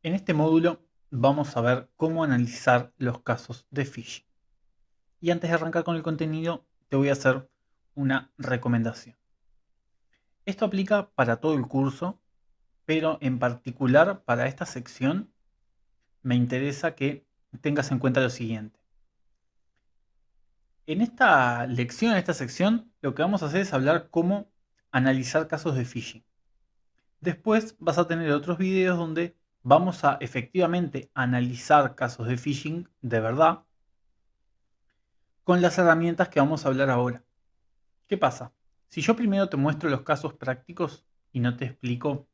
En este módulo vamos a ver cómo analizar los casos de phishing. Y antes de arrancar con el contenido, te voy a hacer una recomendación. Esto aplica para todo el curso, pero en particular para esta sección me interesa que tengas en cuenta lo siguiente. En esta lección, en esta sección, lo que vamos a hacer es hablar cómo analizar casos de phishing. Después vas a tener otros videos donde vamos a efectivamente analizar casos de phishing de verdad con las herramientas que vamos a hablar ahora. ¿Qué pasa? Si yo primero te muestro los casos prácticos y no te explico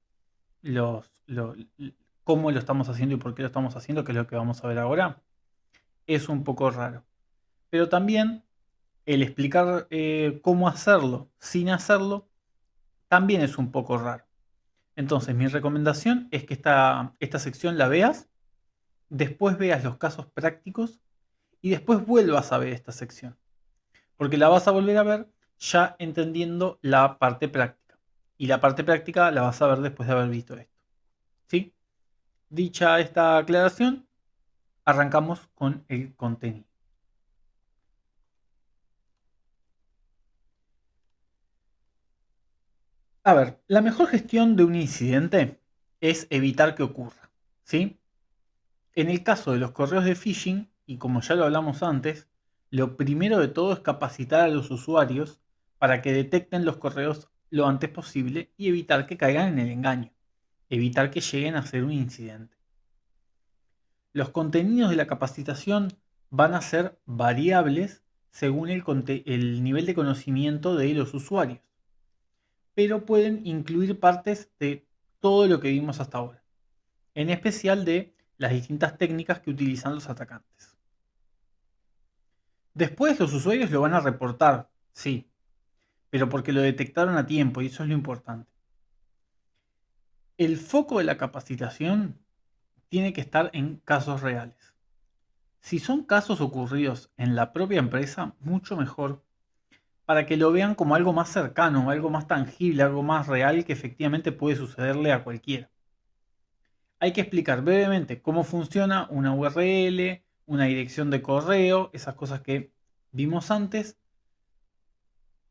los, lo- cómo lo estamos haciendo y por qué lo estamos haciendo, que es lo que vamos a ver ahora, es un poco raro. Pero también el explicar cómo hacerlo sin hacerlo también es un poco raro. Entonces mi recomendación es que esta sección la veas, después veas los casos prácticos y después vuelvas a ver esta sección. Porque la vas a volver a ver ya entendiendo la parte práctica. Y la parte práctica la vas a ver después de haber visto esto. ¿Sí? Dicha esta aclaración, arrancamos con el contenido. A ver, la mejor gestión de un incidente es evitar que ocurra. ¿Sí? En el caso de los correos de phishing, y como ya lo hablamos antes, lo primero de todo es capacitar a los usuarios para que detecten los correos lo antes posible y evitar que caigan en el engaño, evitar que lleguen a ser un incidente. Los contenidos de la capacitación van a ser variables según el nivel de conocimiento de los usuarios, pero pueden incluir partes de todo lo que vimos hasta ahora, en especial de las distintas técnicas que utilizan los atacantes. Después los usuarios lo van a reportar, sí, pero porque lo detectaron a tiempo y eso es lo importante. El foco de la capacitación tiene que estar en casos reales. Si son casos ocurridos en la propia empresa, mucho mejor, para que lo vean como algo más cercano, algo más tangible, algo más real que efectivamente puede sucederle a cualquiera. Hay que explicar brevemente cómo funciona una URL, una dirección de correo, esas cosas que vimos antes,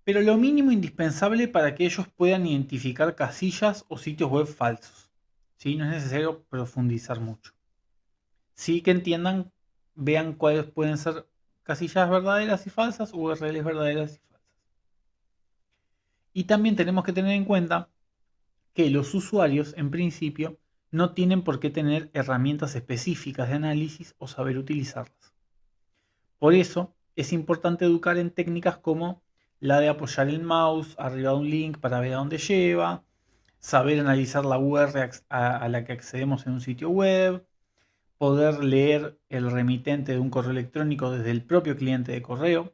pero lo mínimo indispensable para que ellos puedan identificar casillas o sitios web falsos. ¿Sí? No es necesario profundizar mucho. Sí que entiendan, vean cuáles pueden ser casillas verdaderas y falsas, URLs verdaderas y falsas. Y también tenemos que tener en cuenta que los usuarios, en principio, no tienen por qué tener herramientas específicas de análisis o saber utilizarlas. Por eso, es importante educar en técnicas como la de apoyar el mouse arriba de un link para ver a dónde lleva, saber analizar la URL a la que accedemos en un sitio web, poder leer el remitente de un correo electrónico desde el propio cliente de correo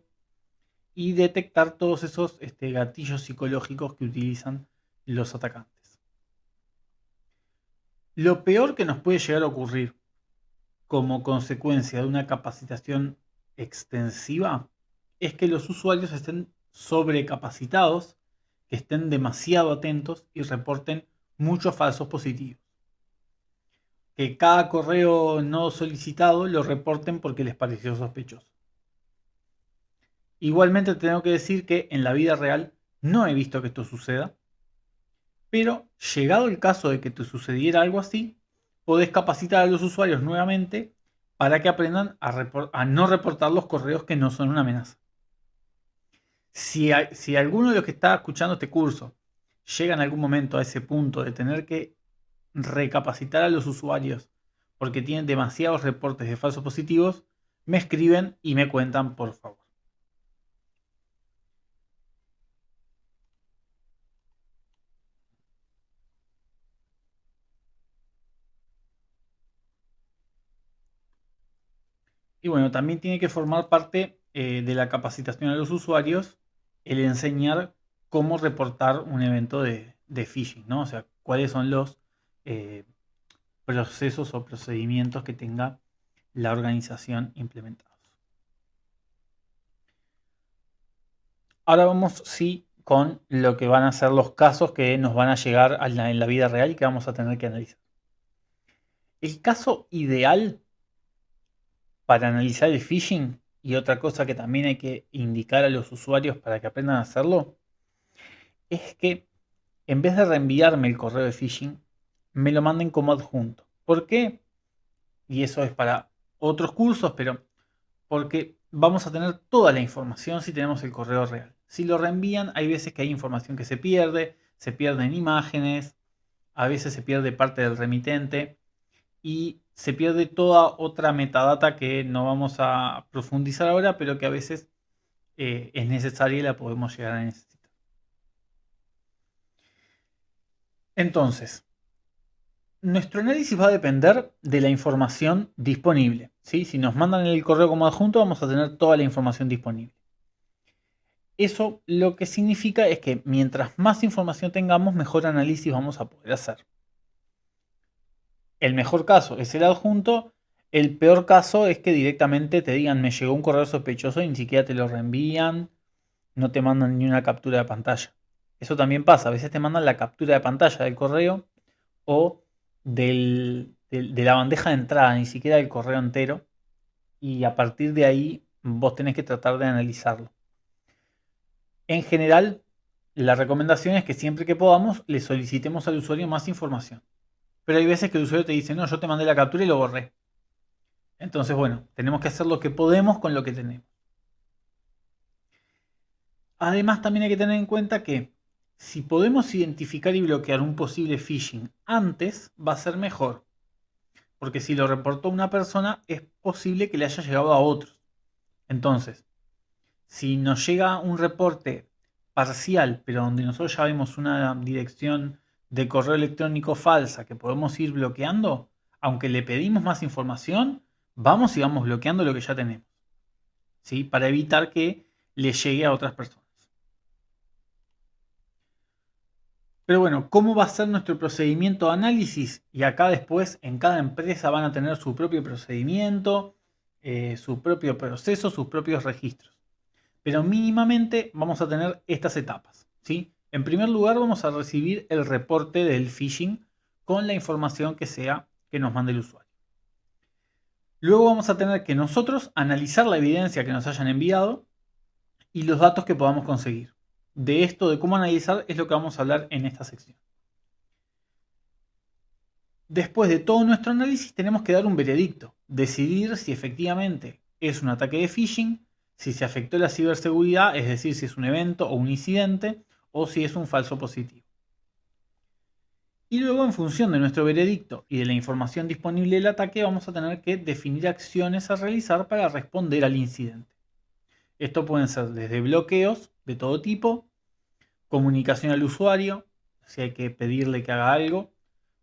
y detectar todos esos gatillos psicológicos que utilizan los atacantes. Lo peor que nos puede llegar a ocurrir como consecuencia de una capacitación extensiva es que los usuarios estén sobrecapacitados, que estén demasiado atentos y reporten muchos falsos positivos. Que cada correo no solicitado lo reporten porque les pareció sospechoso. Igualmente tengo que decir que en la vida real no he visto que esto suceda, pero llegado el caso de que te sucediera algo así, podés capacitar a los usuarios nuevamente para que aprendan a no reportar los correos que no son una amenaza. Si alguno de los que está escuchando este curso llega en algún momento a ese punto de tener que recapacitar a los usuarios porque tienen demasiados reportes de falsos positivos, me escriben y me cuentan, por favor. Y bueno, también tiene que formar parte de la capacitación a los usuarios el enseñar cómo reportar un evento de phishing, ¿no? O sea, cuáles son los eh, procesos o procedimientos que tenga la organización implementados. Ahora vamos, sí, con lo que van a ser los casos que nos van a llegar en la vida real y que vamos a tener que analizar. El caso ideal para analizar el phishing, y otra cosa que también hay que indicar a los usuarios para que aprendan a hacerlo, es que en vez de reenviarme el correo de phishing, me lo manden como adjunto. ¿Por qué? Y eso es para otros cursos, pero porque vamos a tener toda la información si tenemos el correo real. Si lo reenvían, hay veces que hay información que se pierden imágenes, a veces se pierde parte del remitente y se pierde toda otra metadata que no vamos a profundizar ahora, pero que a veces es necesaria y la podemos llegar a necesitar. Entonces, nuestro análisis va a depender de la información disponible, ¿sí? Si nos mandan el correo como adjunto, vamos a tener toda la información disponible. Eso lo que significa es que mientras más información tengamos, mejor análisis vamos a poder hacer. El mejor caso es el adjunto. El peor caso es que directamente te digan me llegó un correo sospechoso y ni siquiera te lo reenvían, no te mandan ni una captura de pantalla. Eso también pasa, a veces te mandan la captura de pantalla del correo o de la bandeja de entrada, ni siquiera del correo entero. Y a partir de ahí vos tenés que tratar de analizarlo. En general, la recomendación es que siempre que podamos le solicitemos al usuario más información. Pero hay veces que el usuario te dice, no, yo te mandé la captura y lo borré. Entonces, bueno, tenemos que hacer lo que podemos con lo que tenemos. Además, también hay que tener en cuenta que si podemos identificar y bloquear un posible phishing antes, va a ser mejor. Porque si lo reportó una persona, es posible que le haya llegado a otros. Entonces, si nos llega un reporte parcial, pero donde nosotros ya vemos una dirección de correo electrónico falsa que podemos ir bloqueando, aunque le pedimos más información, vamos y vamos bloqueando lo que ya tenemos, ¿sí? Para evitar que le llegue a otras personas. Pero bueno, ¿cómo va a ser nuestro procedimiento de análisis? Y acá después en cada empresa van a tener su propio procedimiento, su propio proceso, sus propios registros. Pero mínimamente vamos a tener estas etapas, ¿sí? En primer lugar vamos a recibir el reporte del phishing con la información que sea que nos mande el usuario. Luego vamos a tener que nosotros analizar la evidencia que nos hayan enviado y los datos que podamos conseguir. De esto, de cómo analizar, es lo que vamos a hablar en esta sección. Después de todo nuestro análisis tenemos que dar un veredicto, decidir si efectivamente es un ataque de phishing, si se afectó la ciberseguridad, es decir, si es un evento o un incidente, o si es un falso positivo. Y luego, en función de nuestro veredicto y de la información disponible del ataque, vamos a tener que definir acciones a realizar para responder al incidente. Esto pueden ser desde bloqueos de todo tipo, comunicación al usuario, si hay que pedirle que haga algo,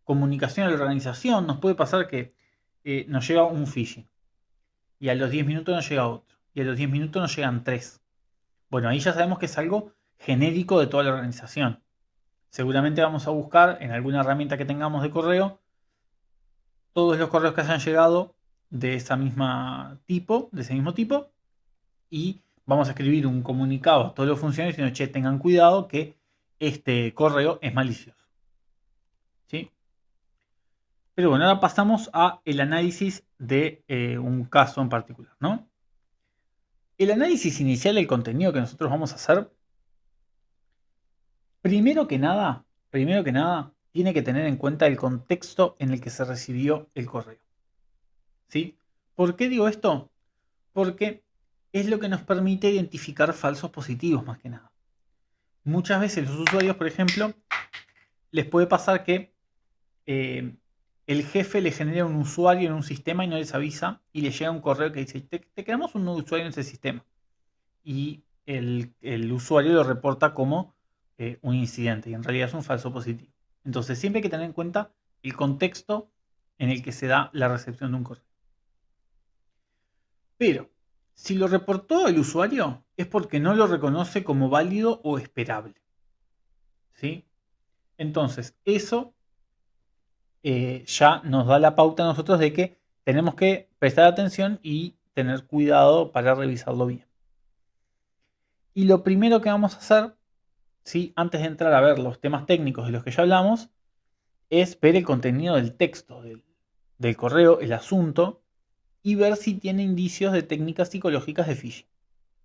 comunicación a la organización. Nos puede pasar que nos llega un phishing y a los 10 minutos nos llega otro y a los 10 minutos nos llegan 3. Bueno, ahí ya sabemos que es algo genérico de toda la organización. Seguramente vamos a buscar en alguna herramienta que tengamos de correo todos los correos que hayan llegado de ese mismo tipo, y vamos a escribir un comunicado a todos los funcionarios diciendo, che, tengan cuidado que este correo es malicioso. ¿Sí? Pero bueno, ahora pasamos a el análisis de un caso en particular, ¿no? El análisis inicial del contenido que nosotros vamos a hacer, primero que nada, tiene que tener en cuenta el contexto en el que se recibió el correo. ¿Sí? ¿Por qué digo esto? Porque es lo que nos permite identificar falsos positivos más que nada. Muchas veces los usuarios, por ejemplo, les puede pasar que el jefe le genera un usuario en un sistema y no les avisa y le llega un correo que dice, te creamos un nuevo usuario en ese sistema. Y el usuario lo reporta como un incidente y en realidad es un falso positivo. Entonces siempre hay que tener en cuenta el contexto en el que se da la recepción de un correo. Pero si lo reportó el usuario es porque no lo reconoce como válido o esperable. ¿Sí? Entonces eso ya nos da la pauta a nosotros de que tenemos que prestar atención y tener cuidado para revisarlo bien. Y lo primero que vamos a hacer, ¿sí? Antes de entrar a ver los temas técnicos de los que ya hablamos, es ver el contenido del texto del correo, el asunto, y ver si tiene indicios de técnicas psicológicas de phishing.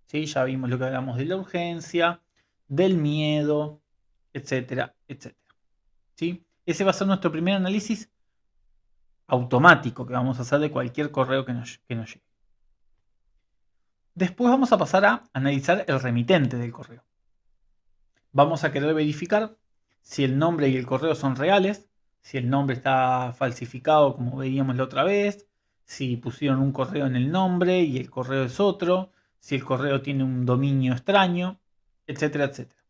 ¿Sí? Ya vimos lo que hablamos de la urgencia, del miedo, etcétera, etcétera. ¿Sí? Ese va a ser nuestro primer análisis automático que vamos a hacer de cualquier correo que nos llegue. Después vamos a pasar a analizar el remitente del correo. Vamos a querer verificar si el nombre y el correo son reales, si el nombre está falsificado como veíamos la otra vez, si pusieron un correo en el nombre y el correo es otro, si el correo tiene un dominio extraño, etcétera, etcétera.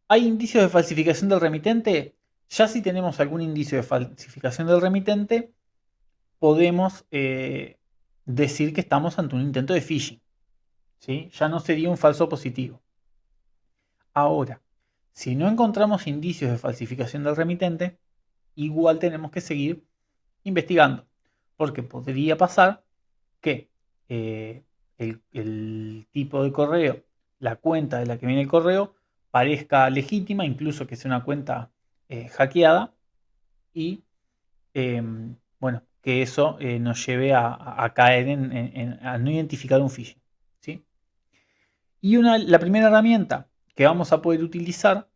¿Hay indicios de falsificación del remitente? Ya si tenemos algún indicio de falsificación del remitente, podemos decir que estamos ante un intento de phishing. ¿Sí? Ya no sería un falso positivo. Ahora, si no encontramos indicios de falsificación del remitente, igual tenemos que seguir investigando, porque podría pasar que el tipo de correo, la cuenta de la que viene el correo, parezca legítima, incluso que sea una cuenta hackeada, y bueno, que eso nos lleve a caer a no identificar un phishing. ¿Sí? Y la primera herramienta que vamos a poder utilizar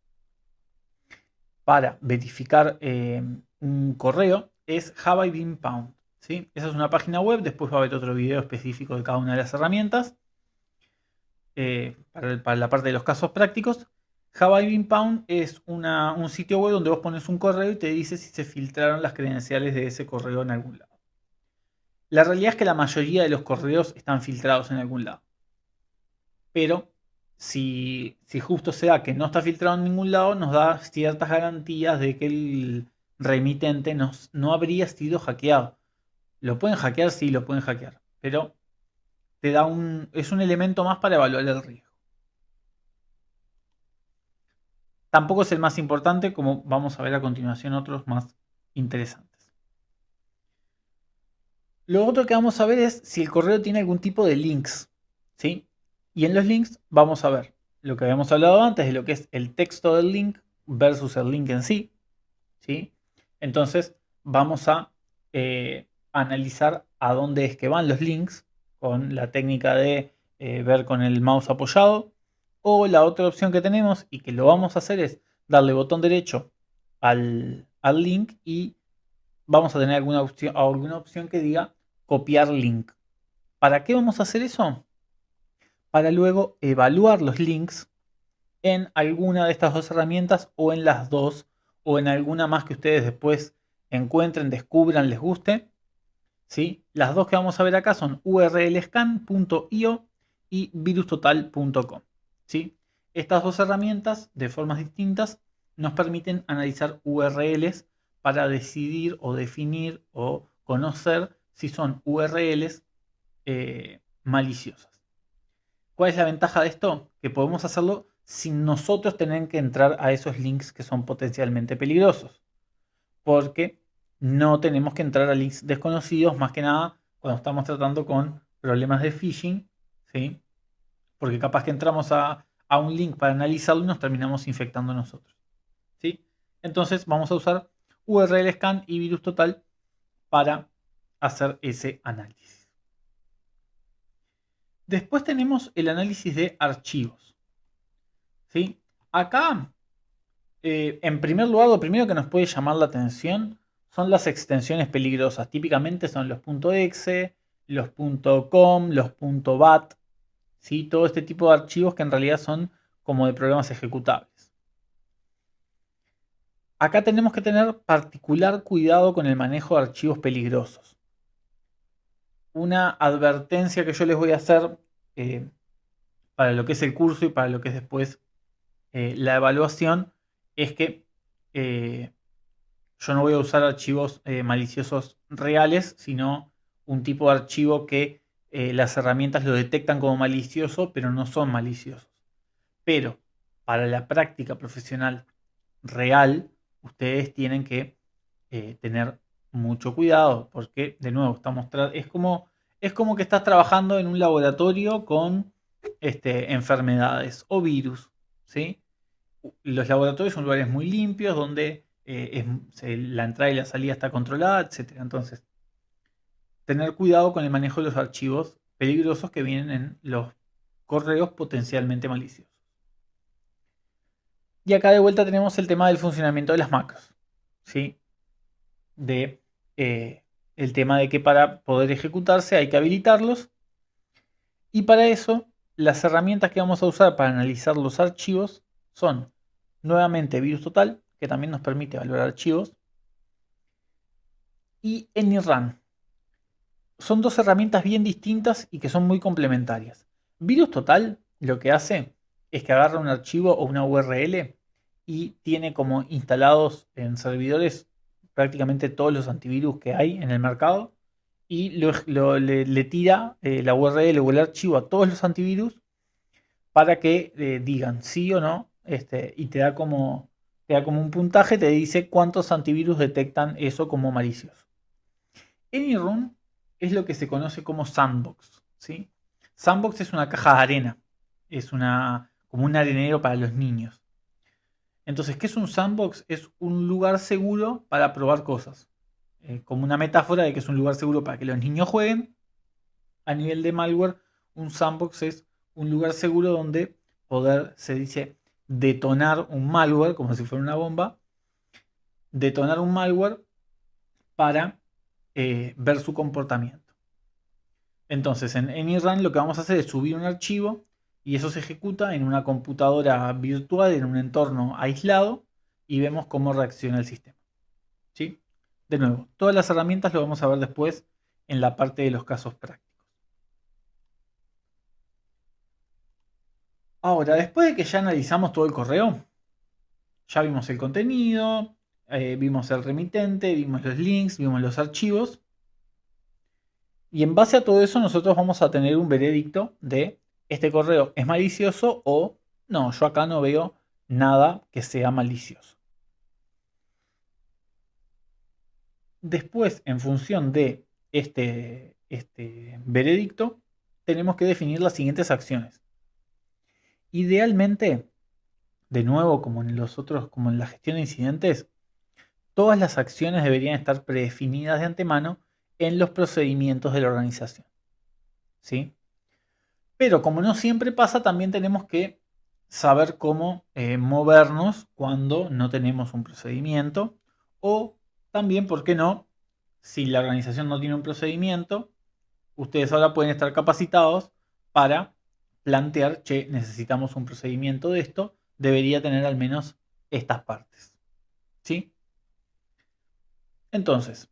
para verificar un correo es Have I Been Pwned. ¿Sí? Esa es una página web, después va a haber otro video específico de cada una de las herramientas. Para la parte de los casos prácticos, Have I Been Pwned es un sitio web donde vos pones un correo y te dice si se filtraron las credenciales de ese correo en algún lado. La realidad es que la mayoría de los correos están filtrados en algún lado. Pero si justo se da que no está filtrado en ningún lado, nos da ciertas garantías de que el remitente no habría sido hackeado. ¿Lo pueden hackear? Sí, lo pueden hackear. Pero es un elemento más para evaluar el riesgo. Tampoco es el más importante, como vamos a ver a continuación otros más interesantes. Lo otro que vamos a ver es si el correo tiene algún tipo de links. ¿Sí? Y en los links vamos a ver lo que habíamos hablado antes de lo que es el texto del link versus el link en sí. ¿Sí? Entonces vamos a analizar a dónde es que van los links con la técnica de ver con el mouse apoyado. O la otra opción que tenemos y que lo vamos a hacer es darle botón derecho al link y vamos a tener alguna opción que diga copiar link. ¿Para qué vamos a hacer eso? Para luego evaluar los links en alguna de estas dos herramientas o en las dos o en alguna más que ustedes después encuentren, descubran, les guste. ¿Sí? Las dos que vamos a ver acá son urlscan.io y virustotal.com. ¿Sí? Estas dos herramientas, de formas distintas, nos permiten analizar URLs para decidir o definir o conocer si son URLs maliciosas. ¿Cuál es la ventaja de esto? Que podemos hacerlo sin nosotros tener que entrar a esos links que son potencialmente peligrosos. Porque no tenemos que entrar a links desconocidos, más que nada cuando estamos tratando con problemas de phishing, ¿sí? Porque capaz que entramos a un link para analizarlo y nos terminamos infectando nosotros, ¿sí? Entonces vamos a usar URL Scan y Virus Total para hacer ese análisis. Después tenemos el análisis de archivos, ¿sí? Acá, en primer lugar, lo primero que nos puede llamar la atención son las extensiones peligrosas. Típicamente son los .exe, los .com, los .bat, ¿sí? Todo este tipo de archivos que en realidad son como de programas ejecutables. Acá tenemos que tener particular cuidado con el manejo de archivos peligrosos. Una advertencia que yo les voy a hacer para lo que es el curso y para lo que es después la evaluación es que yo no voy a usar archivos maliciosos reales, sino un tipo de archivo que las herramientas lo detectan como malicioso, pero no son maliciosos. Pero para la práctica profesional real, ustedes tienen que tener mucho cuidado, porque de nuevo es como que estás trabajando en un laboratorio con enfermedades o virus, ¿sí? Los laboratorios son lugares muy limpios donde la entrada y la salida está controlada, etc. Entonces, tener cuidado con el manejo de los archivos peligrosos que vienen en los correos potencialmente maliciosos. Y acá de vuelta tenemos el tema del funcionamiento de las macros, ¿sí? El tema de que para poder ejecutarse hay que habilitarlos. Y para eso, las herramientas que vamos a usar para analizar los archivos son nuevamente VirusTotal, que también nos permite evaluar archivos, y AnyRun. Son dos herramientas bien distintas y que son muy complementarias. VirusTotal lo que hace es que agarra un archivo o una URL y tiene como instalados en servidores prácticamente todos los antivirus que hay en el mercado y le tira la URL o el archivo a todos los antivirus para que digan sí o no, y te da como un puntaje, te dice cuántos antivirus detectan eso como malicioso. AnyRun es lo que se conoce como sandbox, ¿sí? Sandbox es una caja de arena, es como un arenero para los niños. Entonces, ¿qué es un sandbox? Es un lugar seguro para probar cosas. Como una metáfora de que es un lugar seguro para que los niños jueguen. A nivel de malware, un sandbox es un lugar seguro donde poder, se dice, detonar un malware, como si fuera una bomba, detonar un malware para ver su comportamiento. Entonces, en AnyRun lo que vamos a hacer es subir un archivo y eso se ejecuta en una computadora virtual, en un entorno aislado, y vemos cómo reacciona el sistema. ¿Sí? De nuevo, todas las herramientas lo vamos a ver después en la parte de los casos prácticos. Ahora, después de que ya analizamos todo el correo, ya vimos el contenido, vimos el remitente, vimos los links, vimos los archivos. Y en base a todo eso nosotros vamos a tener un veredicto de este correo es malicioso o no, yo acá no veo nada que sea malicioso. Después, en función de este veredicto, tenemos que definir las siguientes acciones. Idealmente, de nuevo, como en los otros, como en la gestión de incidentes, todas las acciones deberían estar predefinidas de antemano en los procedimientos de la organización. ¿Sí? Pero como no siempre pasa, también tenemos que saber cómo movernos cuando no tenemos un procedimiento. O también, ¿por qué no? Si la organización no tiene un procedimiento, ustedes ahora pueden estar capacitados para plantear, che, necesitamos un procedimiento de esto, debería tener al menos estas partes. ¿Sí? Entonces,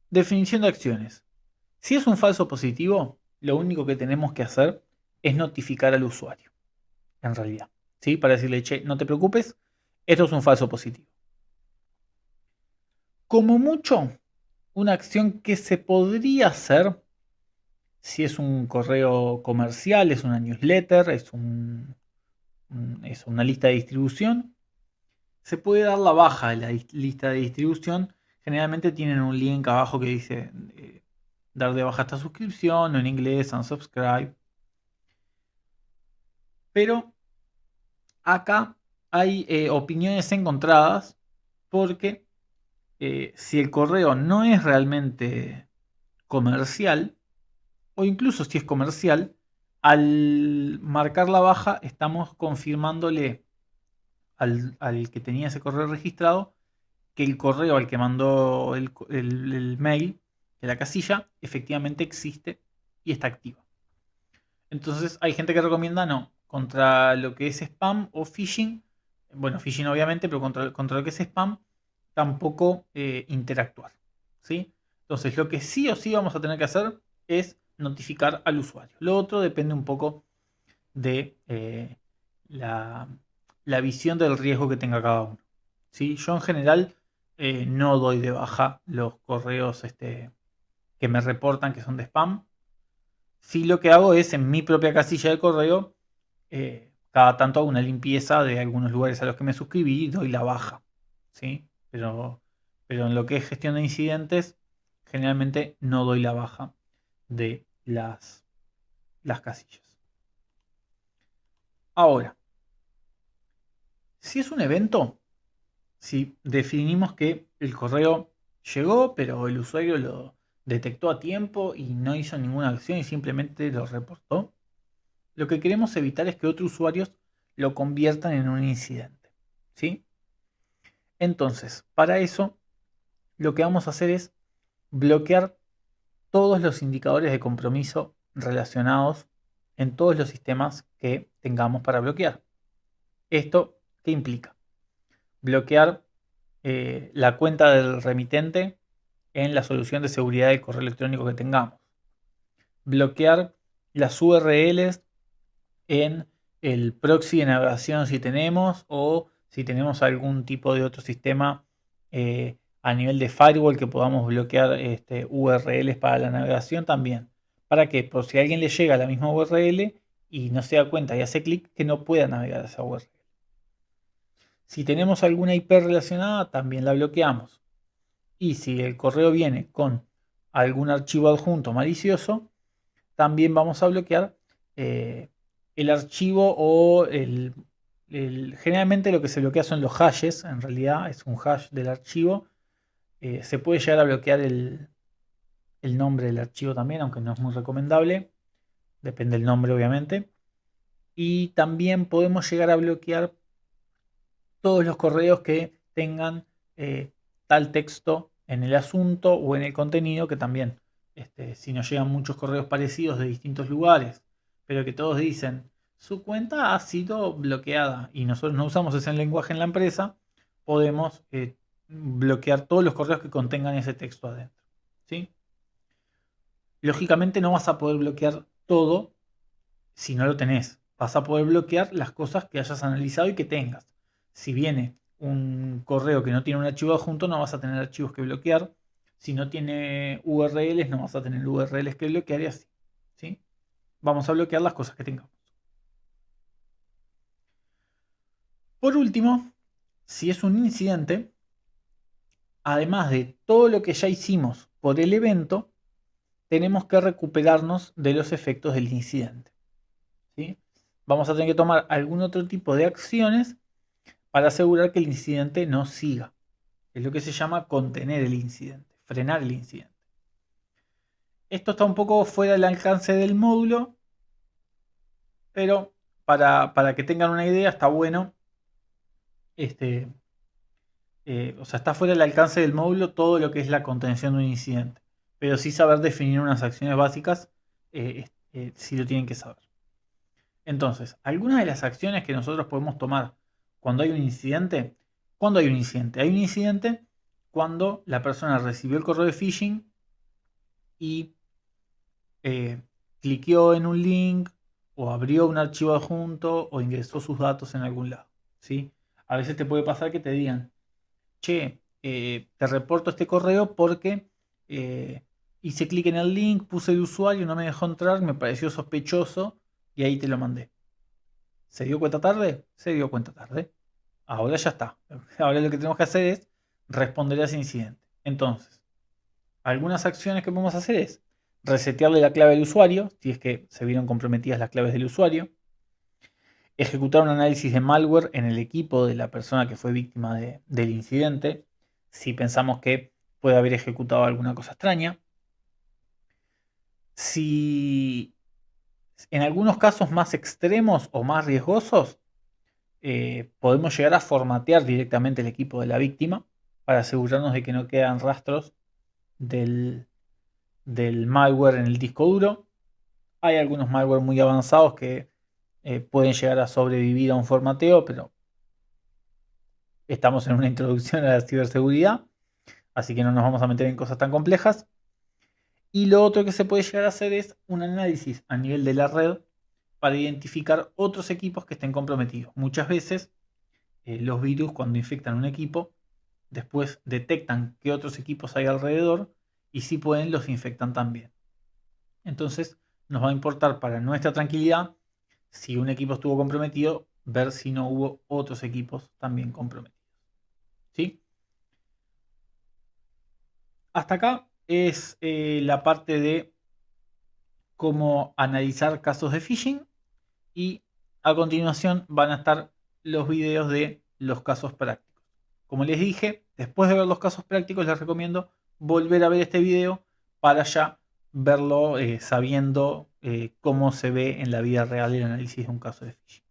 definición de acciones. Si es un falso positivo, lo único que tenemos que hacer es notificar al usuario, en realidad. ¿Sí? Para decirle, che, no te preocupes, esto es un falso positivo. Como mucho, una acción que se podría hacer si es un correo comercial, es una newsletter, es una lista de distribución, se puede dar la baja de la lista de distribución. Generalmente tienen un link abajo que dice dar de baja esta suscripción, o en inglés unsubscribe. Pero acá hay opiniones encontradas porque si el correo no es realmente comercial, o incluso si es comercial, al marcar la baja estamos confirmándole al que tenía ese correo registrado que el correo al que mandó el mail de la casilla efectivamente existe y está activa. Entonces hay gente que recomienda no, contra lo que es spam o phishing, bueno, phishing obviamente, pero contra lo que es spam, tampoco interactuar. ¿Sí? Entonces lo que sí o sí vamos a tener que hacer es notificar al usuario. Lo otro depende un poco de la, la visión del riesgo que tenga cada uno. ¿Sí? Yo en general no doy de baja los correos que me reportan que son de spam. Sí, lo que hago es en mi propia casilla de correo, cada tanto hago una limpieza de algunos lugares a los que me suscribí y doy la baja. ¿Sí? Pero en lo que es gestión de incidentes, generalmente no doy la baja de las casillas. Ahora, si es un evento, Si definimos que el correo llegó, pero el usuario lo detectó a tiempo y no hizo ninguna acción y simplemente lo reportó, lo que queremos evitar es que otros usuarios lo conviertan en un incidente. ¿Sí? Entonces, para eso, lo que vamos a hacer es bloquear todos los indicadores de compromiso relacionados en todos los sistemas que tengamos para bloquear. ¿Esto qué implica? Bloquear la cuenta del remitente en la solución de seguridad de correo electrónico que tengamos. Bloquear las URLs en el proxy de navegación si tenemos, o si tenemos algún tipo de otro sistema a nivel de firewall que podamos bloquear URLs para la navegación también. ¿Para qué? Por si a alguien le llega la misma URL y no se da cuenta y hace clic, que no pueda navegar esa URL. Si tenemos alguna IP relacionada, también la bloqueamos. Y si el correo viene con algún archivo adjunto malicioso, también vamos a bloquear el archivo o generalmente lo que se bloquea son los hashes. En realidad es un hash del archivo. Se puede llegar a bloquear el nombre del archivo también, aunque no es muy recomendable. Depende del nombre, obviamente. Y también podemos llegar a bloquear todos los correos que tengan tal texto en el asunto o en el contenido, que también, si nos llegan muchos correos parecidos de distintos lugares, pero que todos dicen su cuenta ha sido bloqueada y nosotros no usamos ese lenguaje en la empresa, podemos bloquear todos los correos que contengan ese texto adentro. ¿Sí? Lógicamente no vas a poder bloquear todo si no lo tenés. Vas a poder bloquear las cosas que hayas analizado y que tengas. Si viene un correo que no tiene un archivo adjunto, no vas a tener archivos que bloquear. Si no tiene URLs, no vas a tener URLs que bloquear y así. ¿Sí? Vamos a bloquear las cosas que tengamos. Por último, si es un incidente, además de todo lo que ya hicimos por el evento, tenemos que recuperarnos de los efectos del incidente. ¿Sí? Vamos a tener que tomar algún otro tipo de acciones para asegurar que el incidente no siga. Es lo que se llama contener el incidente, frenar el incidente. Esto está un poco fuera del alcance del módulo, pero para que tengan una idea, está bueno. O sea, está fuera del alcance del módulo todo lo que es la contención de un incidente. Pero sí saber definir unas acciones básicas, sí lo tienen que saber. Entonces, algunas de las acciones que nosotros podemos tomar cuando hay un incidente. ¿Cuándo hay un incidente? Hay un incidente cuando la persona recibió el correo de phishing y cliqueó en un link o abrió un archivo adjunto o ingresó sus datos en algún lado. ¿Sí? A veces te puede pasar que te digan, che, te reporto este correo porque hice clic en el link, puse el usuario, no me dejó entrar, me pareció sospechoso y ahí te lo mandé. ¿Se dio cuenta tarde? Se dio cuenta tarde. Ahora ya está. Ahora lo que tenemos que hacer es responder a ese incidente. Entonces, algunas acciones que podemos hacer es resetearle la clave del usuario, si es que se vieron comprometidas las claves del usuario. Ejecutar un análisis de malware en el equipo de la persona que fue víctima del incidente, si pensamos que puede haber ejecutado alguna cosa extraña. Si en algunos casos más extremos o más riesgosos, podemos llegar a formatear directamente el equipo de la víctima para asegurarnos de que no quedan rastros del malware en el disco duro. Hay algunos malware muy avanzados que pueden llegar a sobrevivir a un formateo, pero estamos en una introducción a la ciberseguridad, así que no nos vamos a meter en cosas tan complejas. Y lo otro que se puede llegar a hacer es un análisis a nivel de la red para identificar otros equipos que estén comprometidos. Muchas veces los virus, cuando infectan un equipo, después detectan qué otros equipos hay alrededor y si pueden los infectan también. Entonces nos va a importar para nuestra tranquilidad, si un equipo estuvo comprometido, ver si no hubo otros equipos también comprometidos. ¿Sí? Hasta acá es la parte de cómo analizar casos de phishing y a continuación van a estar los videos de los casos prácticos. Como les dije, después de ver los casos prácticos, les recomiendo volver a ver este video para ya verlo sabiendo cómo se ve en la vida real el análisis de un caso de phishing.